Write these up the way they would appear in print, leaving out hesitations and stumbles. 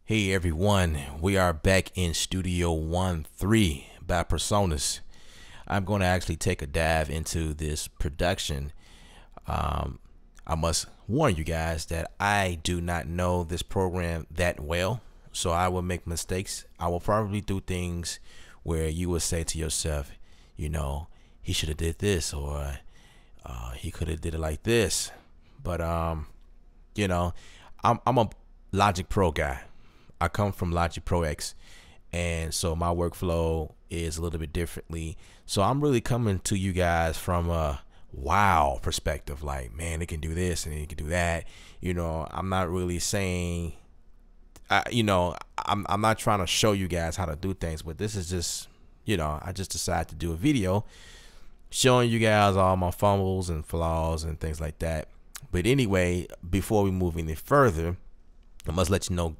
Hey everyone, we are back in Studio One 3 by Presonus. I'm going to actually take a dive into this production. I must warn you guys that I do not know this program that well, so I will make mistakes. I will probably do things where you will say to yourself, you know, he should have did this, or he could have did it like this. But you know, I'm a Logic Pro guy. I come from Logic Pro X, and so my workflow is a little bit differently. So I'm really coming to you guys from a wow perspective, like, man, it can do this and it can do that. You know, I'm not really saying, I'm not trying to show you guys how to do things, but this is just, I just decided to do a video showing you guys all my fumbles and flaws and things like that. But anyway, before we move any further, I must let you know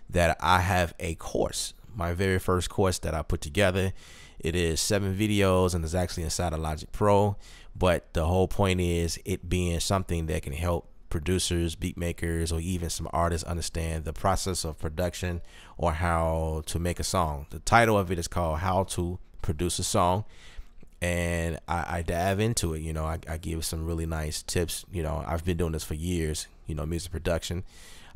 that I have a course, my very first course that I put together. It is 7 videos and it's actually inside of Logic Pro, but the whole point is it being something that can help producers, beat makers, or even some artists understand the process of production or how to make a song. The title of it is called How to Produce a Song, and I dive into it. I give some really nice tips. I've been doing this for years, music production.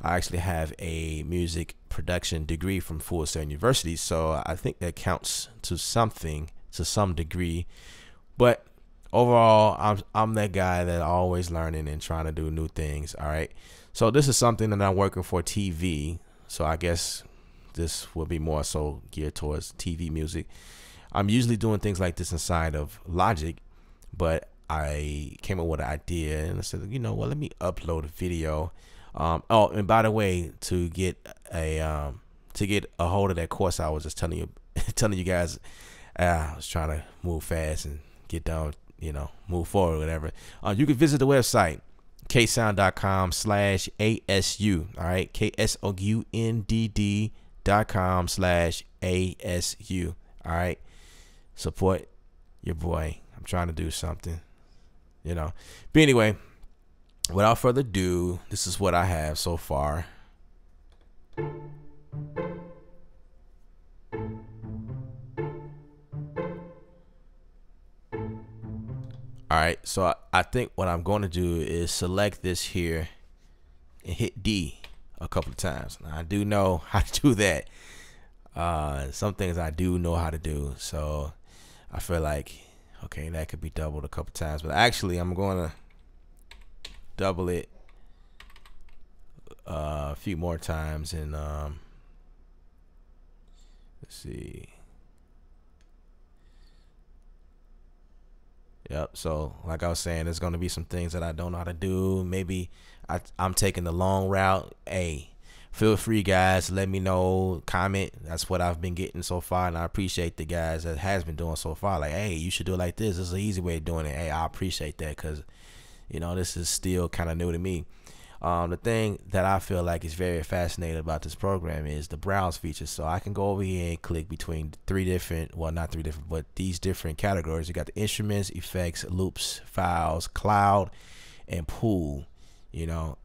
I actually have a music production degree from Full Sail University, so I think that counts to something, to some degree. But overall, I'm that guy that always learning and trying to do new things. All right, so this is something that I'm working for TV, so I guess this will be more so geared towards TV music. I'm usually doing things like this inside of Logic, but I came up with an idea and I said, let me upload a video. Oh, and by the way, to get a hold of that course, I was just telling you guys, I was trying to move fast and get down, move forward, whatever. You can visit the website ksound.com/ASU. All right, KSOUNDD.com/ASU. All right, support your boy. I'm trying to do something, But anyway, without further ado, this is what I have so far. All right, so I think what I'm going to do is select this here and hit D a couple of times. Now, I do know how to do that. Some things I do know how to do, so I feel like, okay, that could be doubled a couple of times, but actually I'm going to double it a few more times, and let's see. Yep, so like I was saying, there's going to be some things that I don't know how to do. Maybe I'm taking the long route. Hey, feel free, guys, let me know, comment. That's what I've been getting so far, and I appreciate the guys that has been doing so far. Like, hey, you should do it like this. This is an easy way of doing it. Hey, I appreciate that, because this is still kind of new to me. The thing that I feel like is very fascinating about this program is the browse feature. So I can go over here and click between these different categories. You got the instruments, effects, loops, files, cloud, and pool. I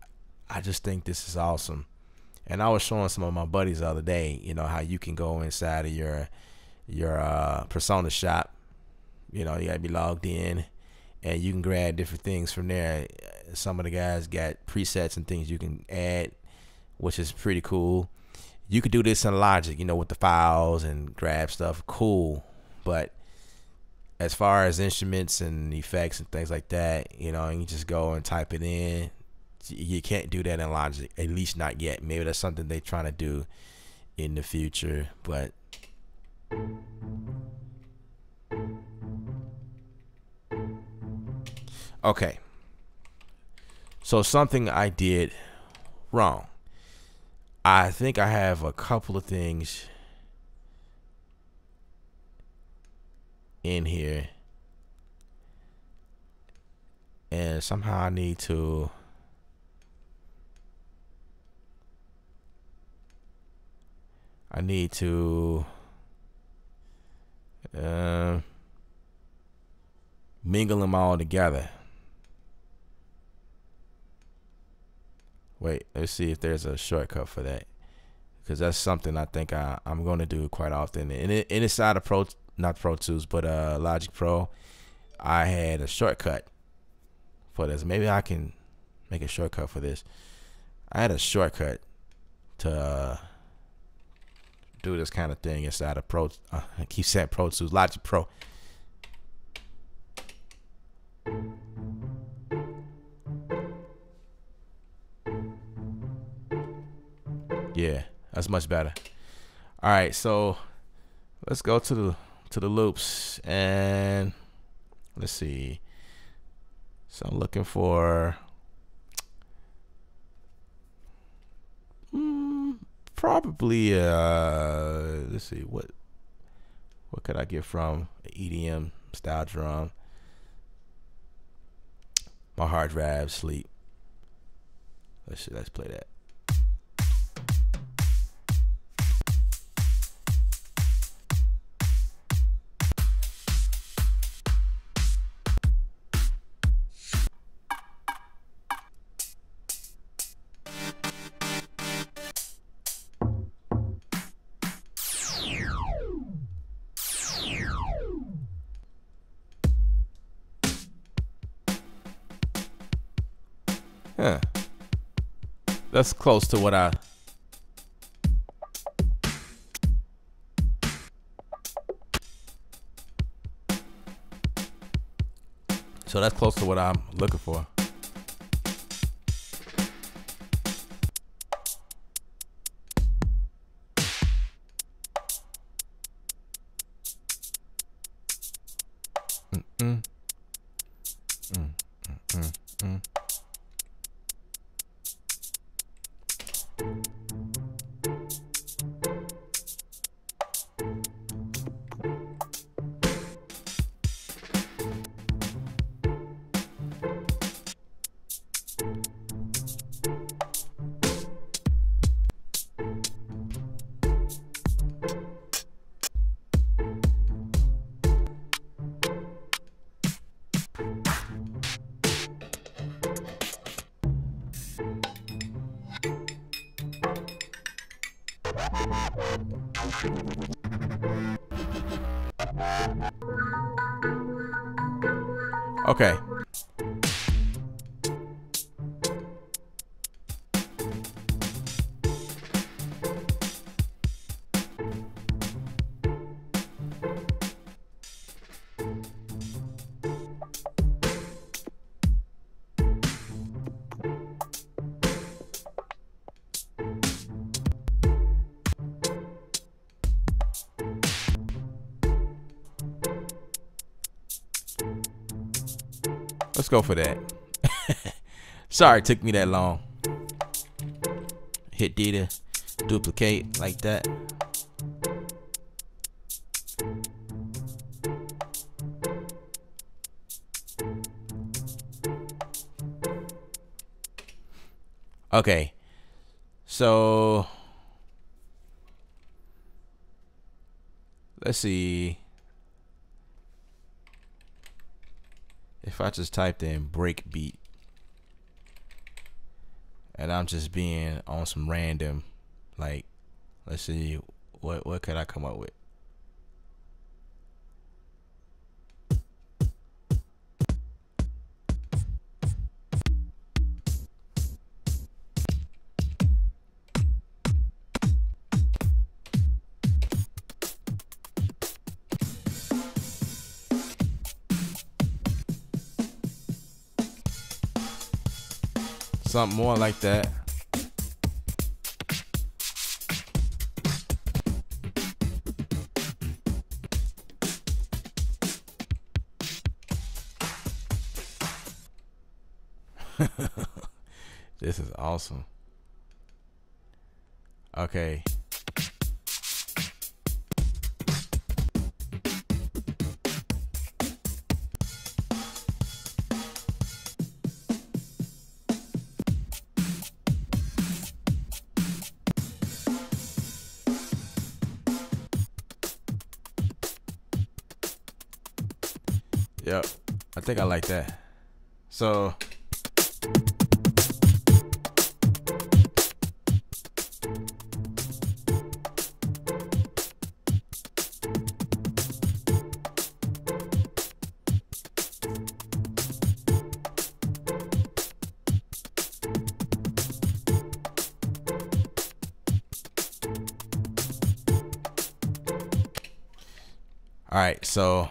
just think this is awesome. And I was showing some of my buddies the other day, how you can go inside of your Presonus shop. You gotta be logged in, and you can grab different things from there. Some of the guys got presets and things you can add, which is pretty cool. You could do this in Logic, with the files and grab stuff. Cool. But as far as instruments and effects and things like that, and you just go and type it in. You can't do that in Logic, at least not yet. Maybe that's something they're trying to do in the future, but okay. So something I did wrong. I think I have a couple of things in here, and somehow I need to mingle them all together. Wait, let's see if there's a shortcut for that. because that's something I think I'm going to do quite often. And inside of not Pro Tools, but Logic Pro, I had a shortcut for this. Maybe I can make a shortcut for this. I had a shortcut to do this kind of thing inside of I keep saying Pro Tools, Logic Pro. Yeah, that's much better. All right, so let's go to the loops, and let's see. So I'm looking for probably let's see, what could I get from an EDM style drum? My hard drive sleep. Let's play that. Huh. That's close to what I... So that's close to what I'm looking for. Okay. Let's go for that. Sorry it took me that long. Hit D to duplicate like that. Okay. So let's see. If I just typed in break beat, and I'm just being on some random, like, let's see, what could I come up with? Something more like that. This is awesome. Okay. Yep, I think I like that. So All right, so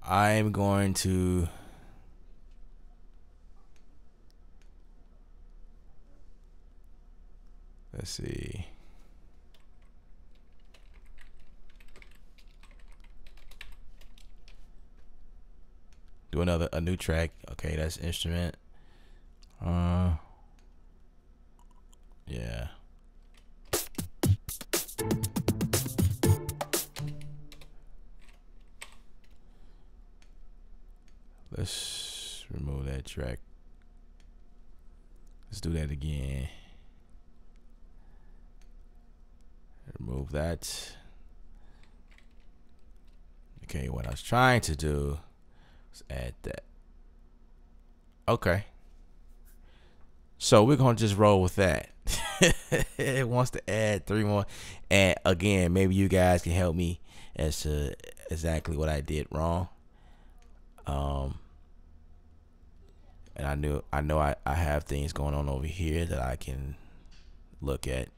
I'm going to let's see. Do a new track. Okay, that's instrument. Yeah. Let's remove that track. Let's do that again. Remove that. Okay, what I was trying to do was add that. Okay. So we're gonna just roll with that. It wants to add 3 more. And again, maybe you guys can help me as to exactly what I did wrong. And I know I have things going on over here that I can look at.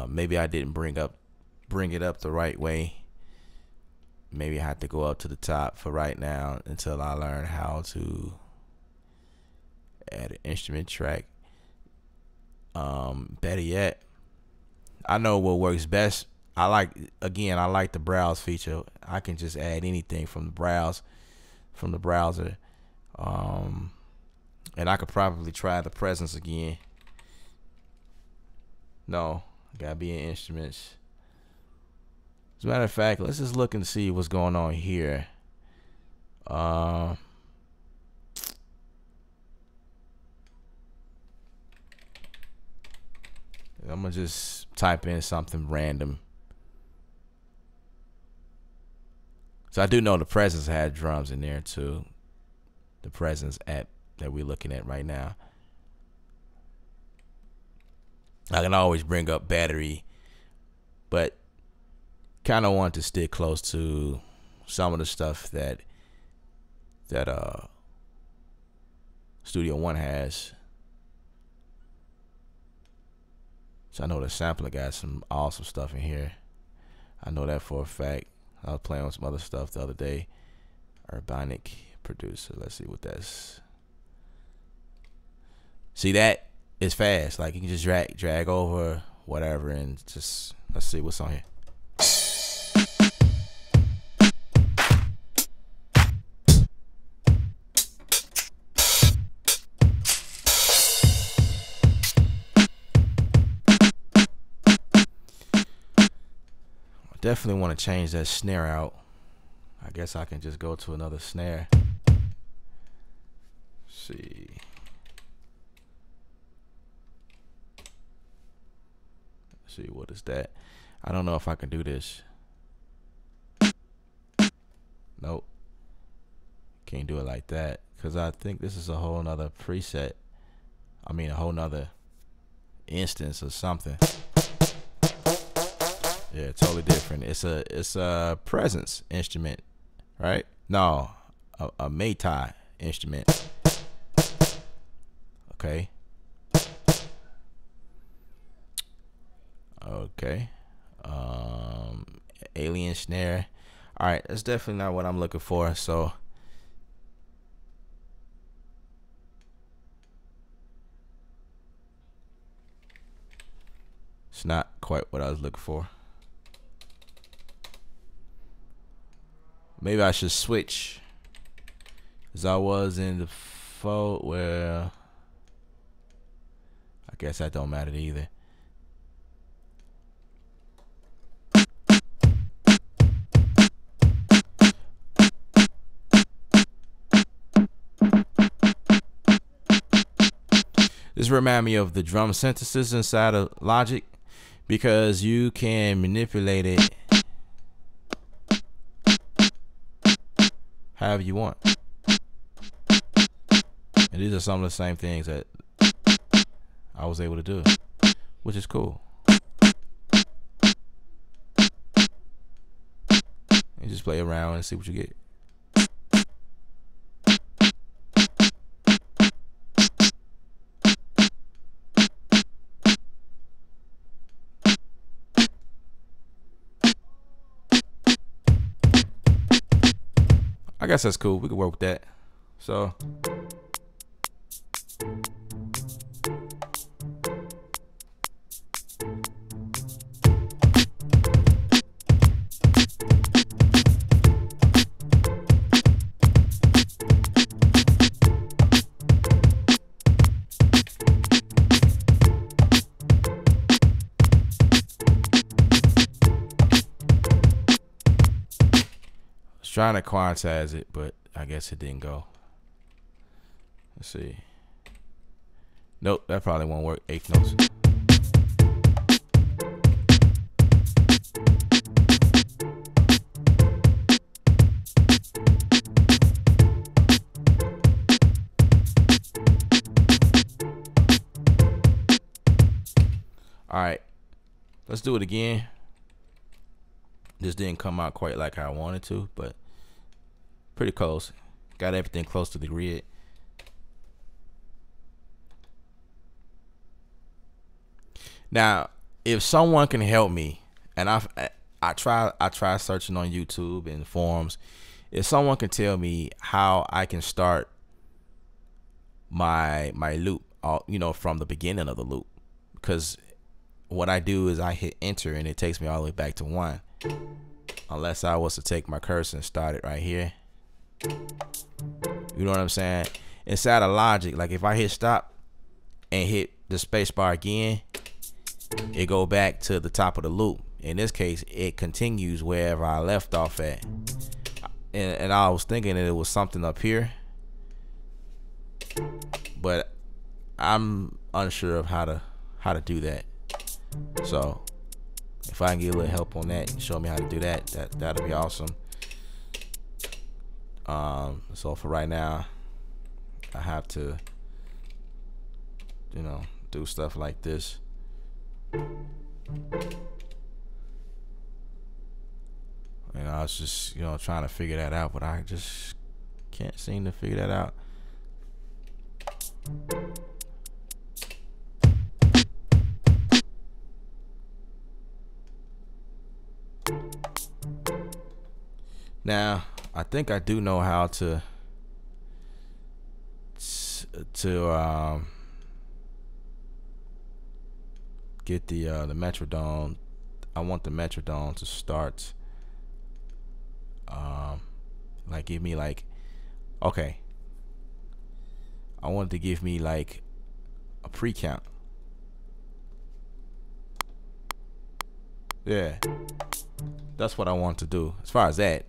Maybe I didn't bring it up the right way. Maybe I have to go up to the top for right now until I learn how to add an instrument track. Better yet, I know what works best. I like the browse feature. I can just add anything from the browser. And I could probably try the presence again. No, gotta be in instruments. As a matter of fact, let's just look and see what's going on here. I'm gonna just type in something random. So I do know the Presence had drums in there too. The Presence app that we're looking at right now. I can always bring up battery, but kind of want to stick close to some of the stuff that Studio One has. So I know the sampler got some awesome stuff in here. I know that for a fact. I was playing with some other stuff the other day. Urbanic producer. Let's see what that's. See, that is fast. Like you can just drag over whatever and just let's see what's on here. Definitely want to change that snare out. I guess I can just go to another snare. See. Let's see, what is that? I don't know if I can do this. Nope. Can't do it like that because I think this is a whole nother preset. I mean, a whole nother instance or something. Yeah, totally different. It's a Presence instrument, right? No, a Métis instrument. Okay. Okay. Alien snare. All right, that's definitely not what I'm looking for. So it's not quite what I was looking for. Maybe I should switch, as I was in the default. Well, I guess that don't matter either. This reminds me of the drum synthesis inside of Logic, because you can manipulate it however you want. And these are some of the same things that I was able to do, which is cool. And just play around and see what you get. I guess that's cool. We can work with that. So trying to quantize it, but I guess it didn't go. Let's see. Nope, that probably won't work. Eighth notes. All right, let's do it again. This didn't come out quite like I wanted to, but pretty close. Got everything close to the grid. Now, if someone can help me, and I try searching on YouTube and forums, if someone can tell me how I can start my loop, you know, from the beginning of the loop, because what I do is I hit enter and it takes me all the way back to 1, unless I was to take my cursor and start it right here. You know what I'm saying? Inside of Logic, like if I hit stop and hit the space bar again, it go back to the top of the loop. In this case, it continues wherever I left off at. And I was thinking that it was something up here, but I'm unsure of how to do that. So if I can get a little help on that and show me how to do that, that'll be awesome. So for right now, I have to, you know, do stuff like this. And I was just, you know, trying to figure that out, but I just can't seem to figure that out. Now, I think I do know how to get the metrodome. I want the metrodome to start like give me like, okay, I want it to give me like a pre-count. Yeah, that's what I want to do as far as that.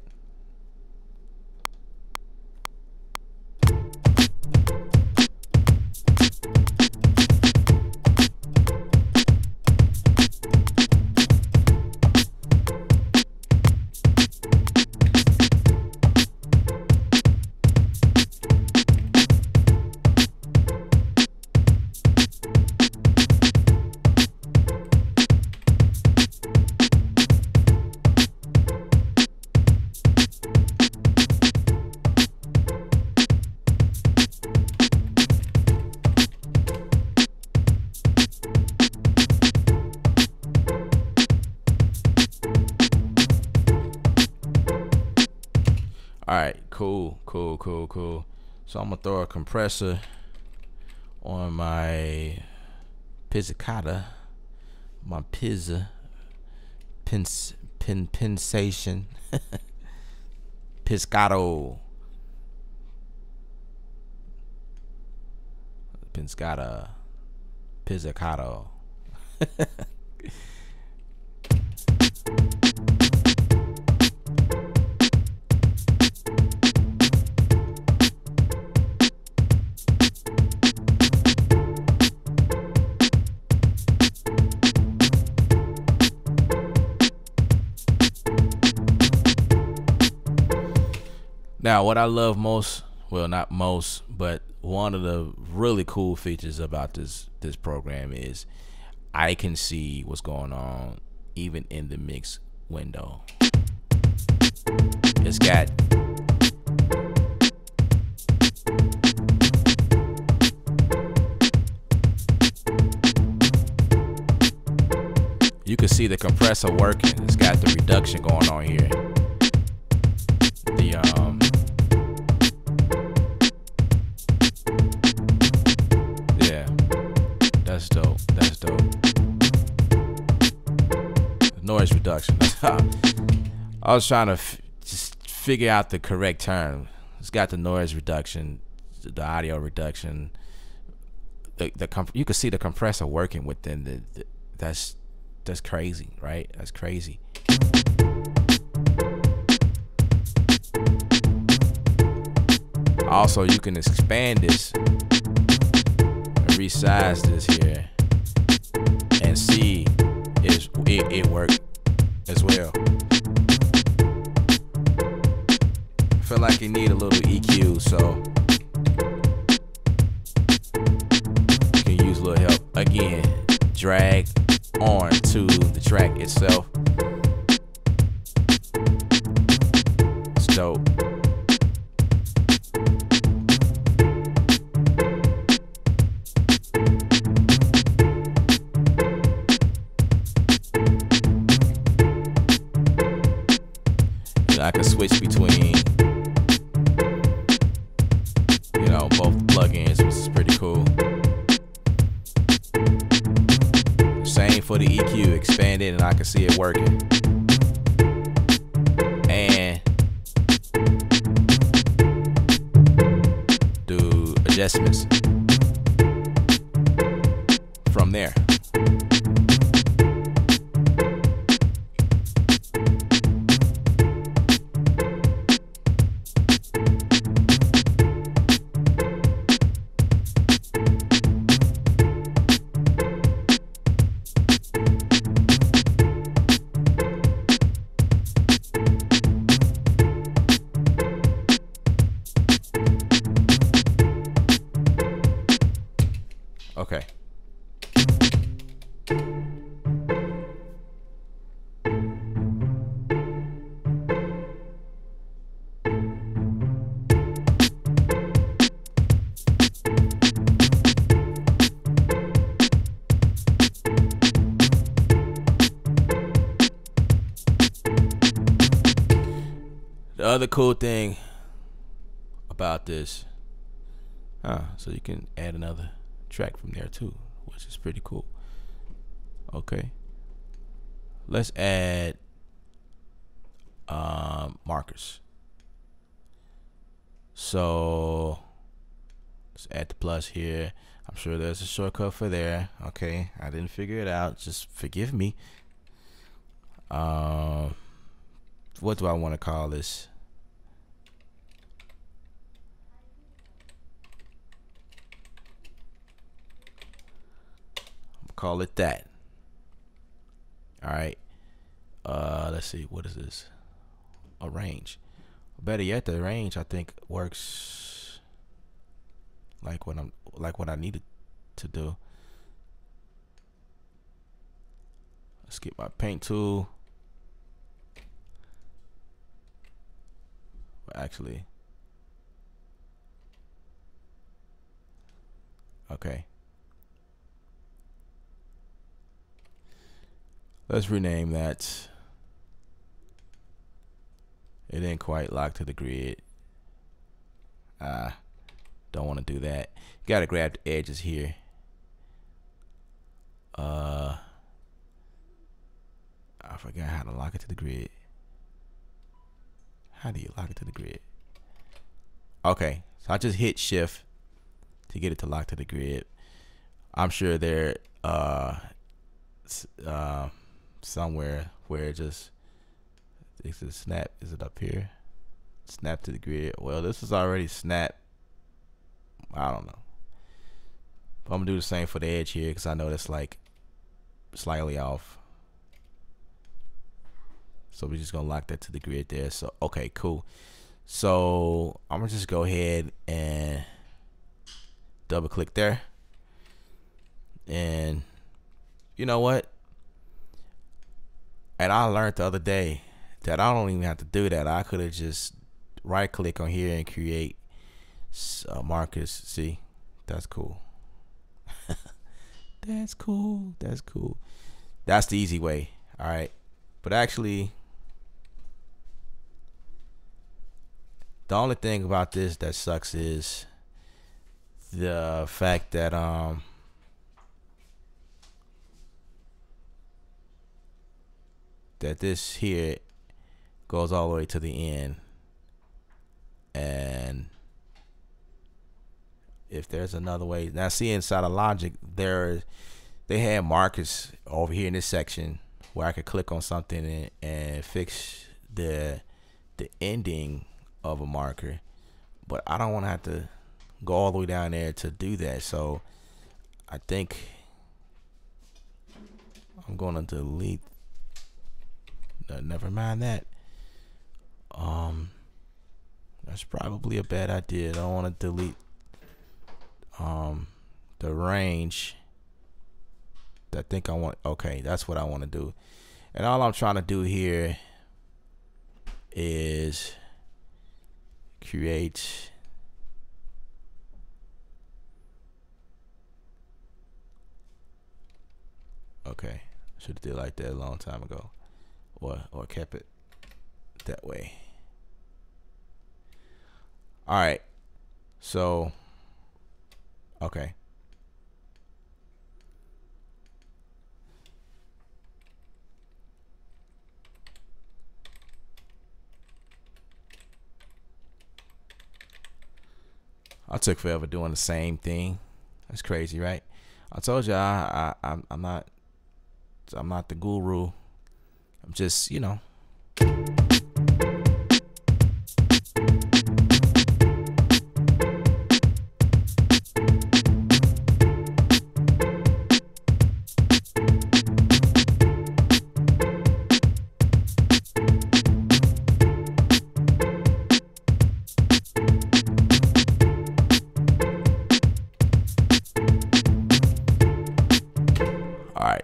Alright, cool. So I'm gonna throw a compressor on my pizzicata, my pizza pensation piscato piscata pizzicato. Now, what I love most, well, not most, but one of the really cool features about this program is I can see what's going on even in the mix window. It's got you can see the compressor working. It's got the reduction going on here. Noise reduction. I was trying to just figure out the correct term. It's got the noise reduction, the audio reduction. You can see the compressor working within that's crazy, right? That's crazy. Also, you can expand this and resize this here and see it worked as well. I feel like you need a little EQ, so you can use a little help. Again, drag on to the track itself. It's dope. I can switch between, both plugins, which is pretty cool. Same for the EQ, expand it and I can see it working. And do adjustments from there. Okay. The other cool thing about this, so you can add another track from there too, which is pretty cool. Okay, let's add markers. So let's add the plus here. I'm sure there's a shortcut for there. Okay, I didn't figure it out, just forgive me. What do I want to call this? Call it that. All right. Let's see. What is this? A range. Better yet, the range I think works like what I needed to do. Let's get my paint tool. Actually, okay. Let's rename that. It didn't quite lock to the grid. Don't want to do that. Gotta grab the edges here. I forgot how to lock it to the grid. How do you lock it to the grid? Okay, so I just hit shift to get it to lock to the grid. I'm sure there somewhere where it just is it snap. Is it up here? Snap to the grid. Well, this is already snap. I don't know, but I'm gonna do the same for the edge here because I know that's like slightly off. So we're just gonna lock that to the grid there. So okay, cool. So I'm gonna just go ahead and double click there. And you know what? And I learned the other day that I don't even have to do that. I could have just right click on here and create markers. See, that's cool. That's cool. That's cool. That's the easy way. All right. But actually, the only thing about this that sucks is the fact that that this here goes all the way to the end, and if there's another way, now see inside of Logic they have markers over here in this section where I could click on something and fix the ending of a marker, but I don't want to have to go all the way down there to do that. So I think I'm gonna delete. Never mind that. That's probably a bad idea. I don't want to delete the range. I think I want. Okay, that's what I want to do. And all I'm trying to do here is create okay, should have did like that a long time ago, or kept it that way. All right, so okay, I took forever doing the same thing. That's crazy, right? I told you I'm not the guru. I'm just, you know.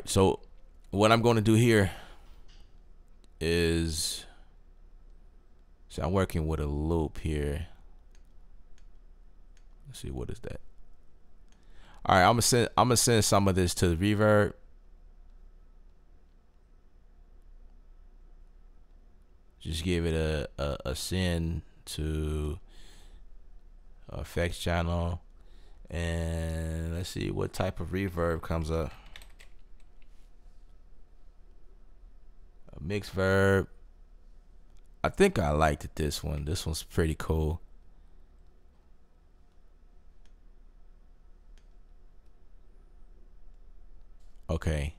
So what I'm going to do here is, so I'm working with a loop here. Let's see, what is that? All right, I'm gonna send some of this to the reverb. Just give it a send to effects channel, and let's see what type of reverb comes up. A mixed verb. I think I liked this one. This one's pretty cool. Okay.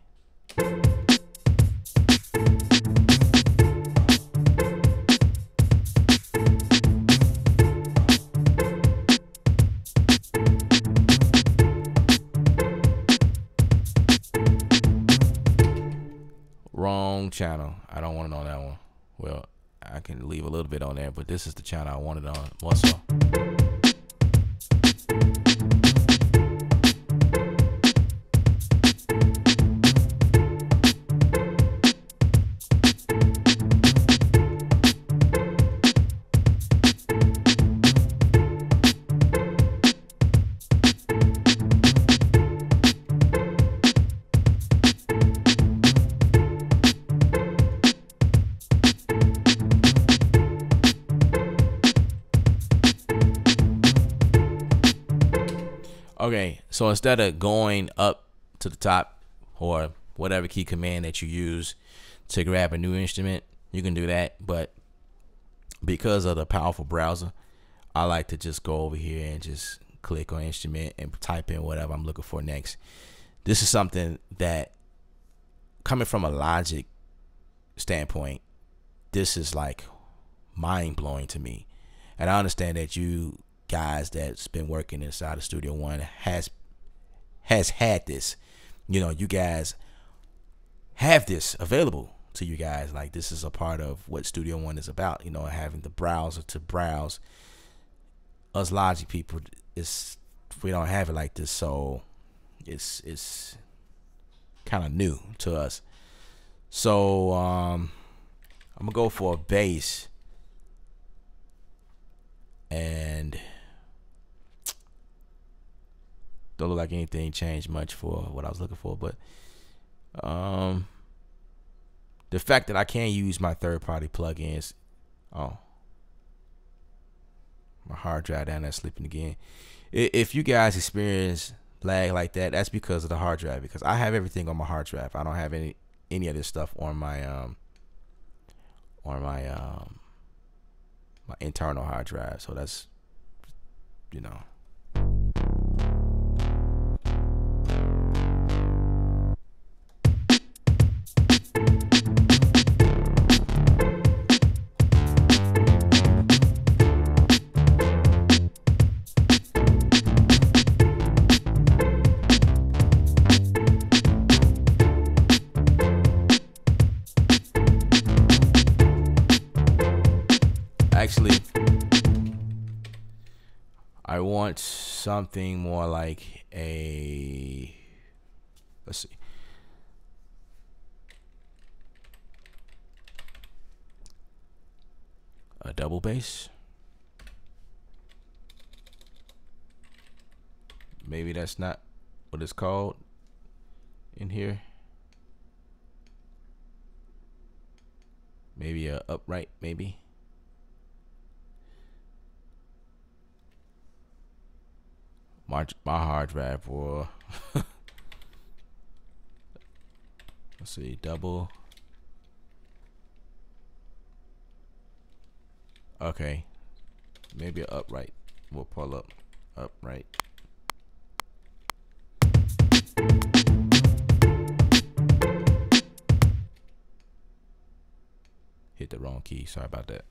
Wrong channel. I don't want it on that one. Well, I can leave a little bit on there, but this is the channel I wanted on. What's up? Okay, so instead of going up to the top or whatever key command that you use to grab a new instrument, you can do that. But because of the powerful browser, I like to just go over here and just click on instrument and type in whatever I'm looking for next. This is something that, coming from a Logic standpoint, this is like mind-blowing to me. And I understand that you guys that's been working inside of Studio One has had this, you know, you guys have this available to you guys. Like, this is a part of what Studio One is about, you know, having the browser to browse. Us Logic people, we don't have it like this, so it's kind of new to us. So I'm gonna go for a bass, and don't look like anything changed much for what I was looking for, but the fact that I can't use my third-party plugins. Oh, my hard drive down there slipping again. If you guys experience lag like that, that's because of the hard drive, because I have everything on my hard drive. I don't have any of this stuff on my on my my internal hard drive. So that's, you know. Actually, I want something more like a, let's see, a double bass. Maybe that's not what it's called in here. Maybe a upright, maybe. My hard drive for let's see, double. Okay, maybe a upright. We'll pull up upright. Hit the wrong key. Sorry about that.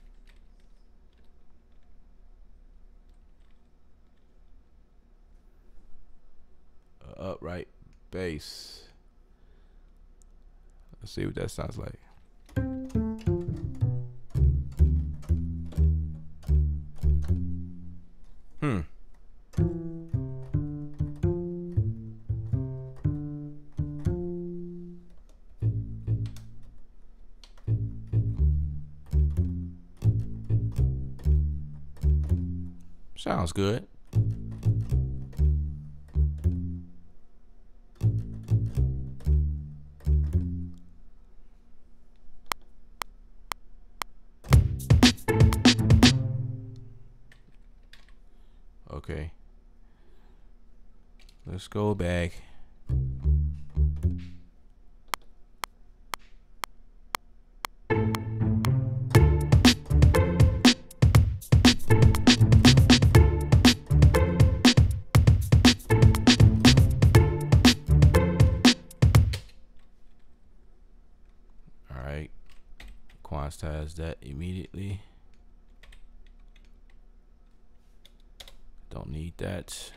Upright bass. Let's see what that sounds like. Sounds good. Okay, let's go back. All right, quantize that immediately. Don't need that.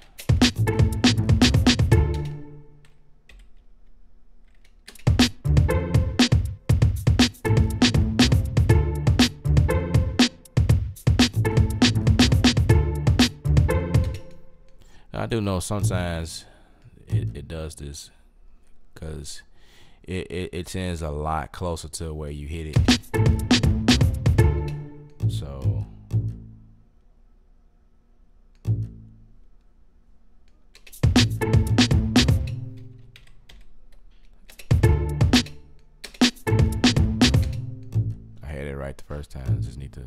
I do know sometimes it does this because it tends a lot closer to where you hit it. So I had it right the first time. I just need to.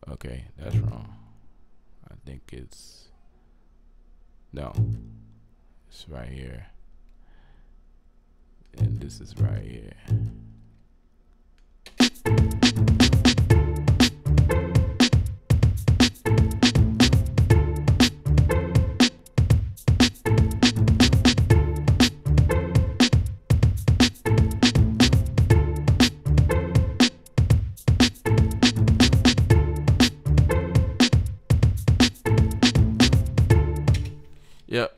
Okay, that's wrong. I think it's, no, it's right here, and this is right here. Yep.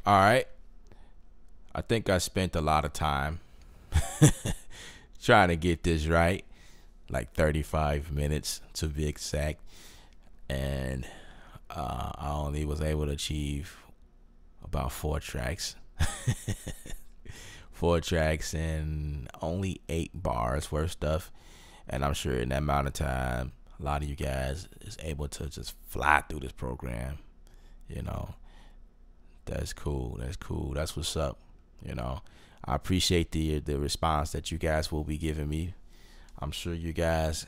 All right. I think I spent a lot of time trying to get this right, like 35 minutes to be exact. and I only was able to achieve about 4 tracks. 4 tracks and only 8 bars worth stuff. And I'm sure in that amount of time, a lot of you guys is able to just fly through this program. You know, that's cool. That's cool. That's what's up. You know, I appreciate the response that you guys will be giving me. I'm sure you guys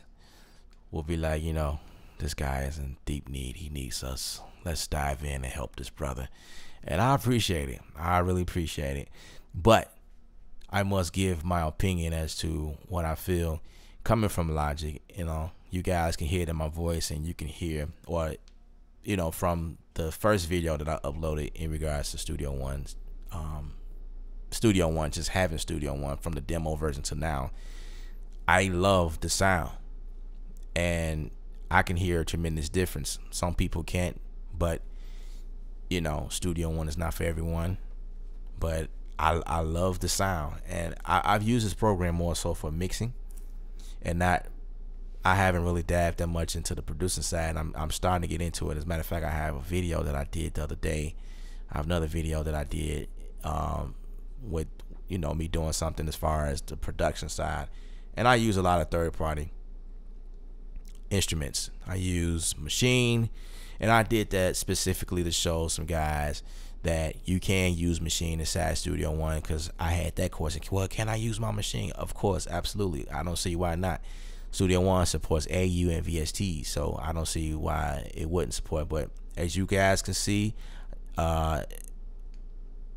will be like, you know, this guy is in deep need. He needs us. Let's dive in and help this brother. And I appreciate it. I really appreciate it. But I must give my opinion as to what I feel coming from Logic. You know, you guys can hear it in my voice, and you can hear, or, you know, from the first video that I uploaded in regards to Studio One, just having Studio One from the demo version to now, I love the sound, and I can hear a tremendous difference. Some people can't, but you know, Studio One is not for everyone. But I love the sound, and I've used this program more so for mixing, and I haven't really dabbed that much into the producing side. And I'm starting to get into it. As a matter of fact, I have a video that I did the other day. I have another video that I did with, you know, me doing something as far as the production side. And I use a lot of third-party instruments. I use Machine, and I did that specifically to show some guys that you can use Machine inside Studio One, because I had that question. Well, can I use my Machine? Of course, absolutely. I don't see why not. Studio One supports AU and VST, so I don't see why it wouldn't support. But as you guys can see,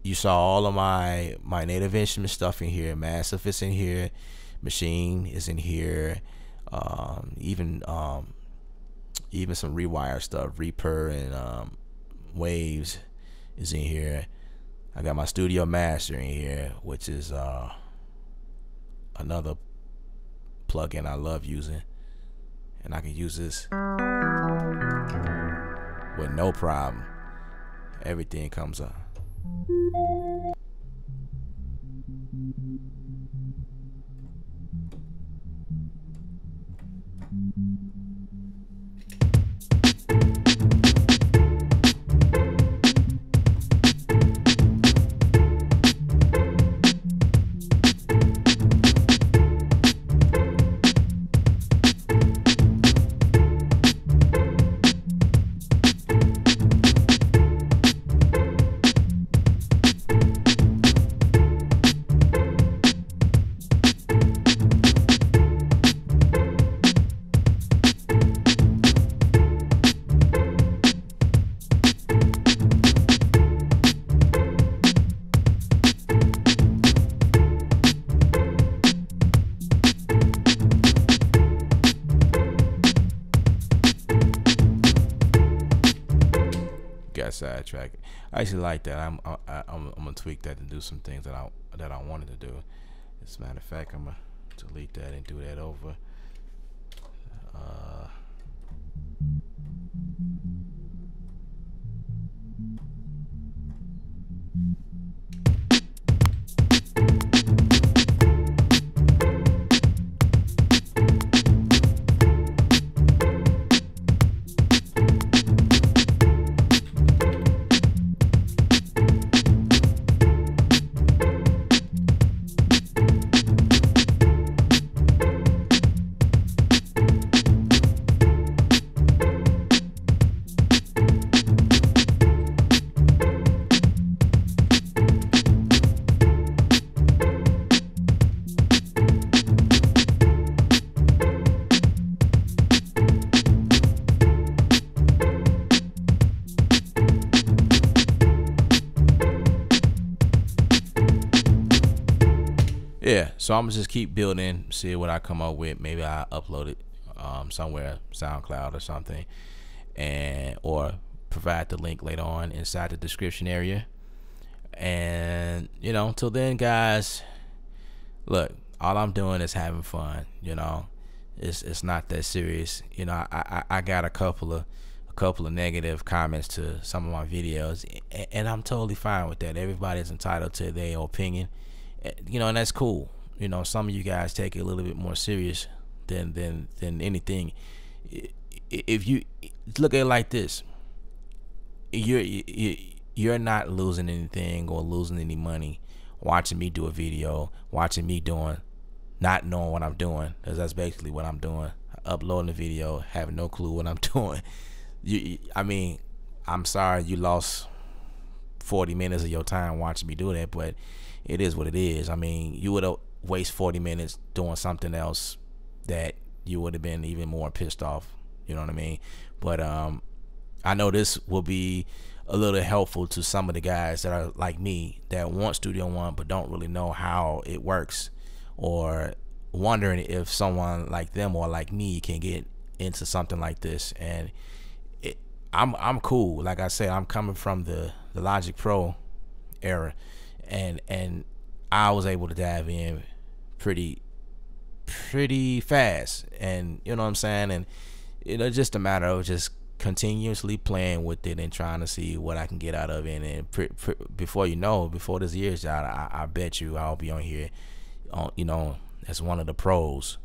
you saw all of my native instrument stuff in here. Massive is in here. Machine is in here. Even some rewire stuff, Reaper and Waves is in here. I got my Studio Master in here, which is another plugin I love using, and I can use this with no problem. Everything comes up. Sidetrack. I actually like that. I'm gonna tweak that and do some things that I wanted to do. As a matter of fact, I'm gonna delete that and do that over. Yeah, so I'm gonna just keep building, see what I come up with. Maybe I upload it somewhere, SoundCloud or something, and or provide the link later on inside the description area. And you know, till then, guys, look, all I'm doing is having fun. You know, it's not that serious. You know, I got a couple of negative comments to some of my videos, and I'm totally fine with that. Everybody's entitled to their opinion. You know, and that's cool. You know, some of you guys take it a little bit more serious than anything. if you look at it like this, you're not losing anything or losing any money watching me do a video, watching me doing, not knowing what I'm doing, because that's basically what I'm doing. Uploading the video, having no clue what I'm doing. I mean, I'm sorry you lost 40 minutes of your time watching me do that, but it is what it is. I mean, you would have wasted 40 minutes doing something else that you would have been even more pissed off. You know what I mean? But I know this will be a little helpful to some of the guys that are like me, that want Studio One but don't really know how it works, or wondering if someone like them or like me can get into something like this. And I'm cool. Like I said, I'm coming from the Logic Pro era, and I was able to dive in pretty fast, and you know what I'm saying. And it's just a matter of just continuously playing with it and trying to see what I can get out of it. And before you know, before this year's out, I bet you I'll be on here, you know, as one of the pros,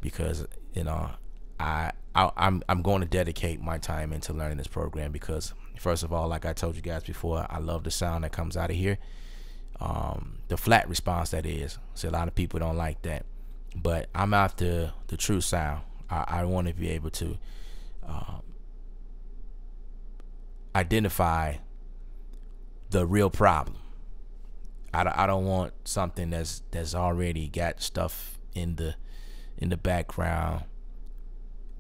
because you know I'm going to dedicate my time into learning this program, because first of all, like I told you guys before, I love the sound that comes out of here, the flat response that is. So a lot of people don't like that, but I'm after the true sound. I want to be able to identify the real problem. I don't want something that's already got stuff in the background,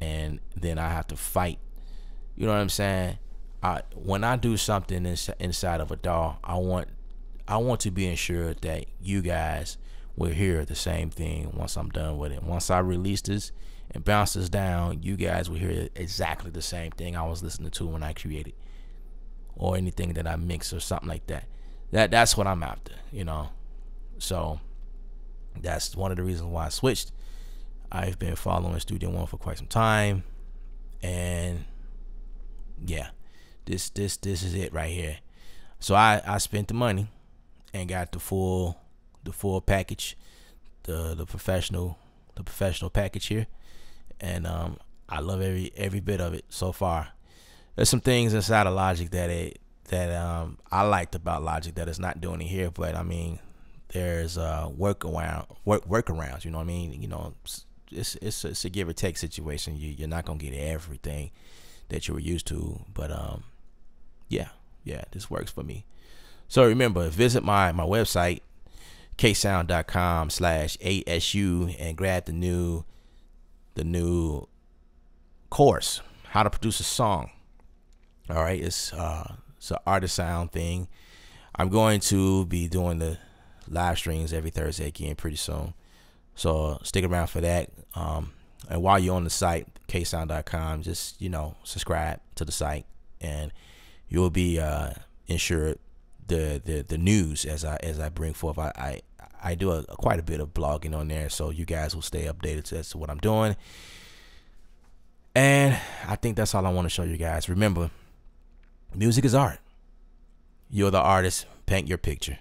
and then I have to fight. You know what I'm saying? When I do something inside of a DAW, I want to be ensured that you guys will hear the same thing once I'm done with it. Once I release this and bounce this down, you guys will hear exactly the same thing I was listening to when I created, or anything that I mix or something like that. That's what I'm after, you know. So that's one of the reasons why I switched. I've been following Studio One for quite some time, and yeah, this is it right here. So I spent the money and got the full package, the professional package here, and I love every bit of it so far. There's some things inside of Logic that I liked about Logic that it's not doing it here, but I mean, there's workarounds. You know what I mean? You know, it's a give or take situation. You're not gonna get everything that you were used to, but yeah, this works for me. So remember, visit my website, ksound.com/ASU, and grab the new course, how to produce a song. All right, it's an artist sound thing. I'm going to be doing the live streams every Thursday again pretty soon, so stick around for that. And while you're on the site, ksound.com, just, you know, subscribe to the site, and you'll be ensured the news as I bring forth. I do quite a bit of blogging on there, so you guys will stay updated as to what I'm doing. And I think that's all I want to show you guys. Remember, music is art. You're the artist. Paint your picture.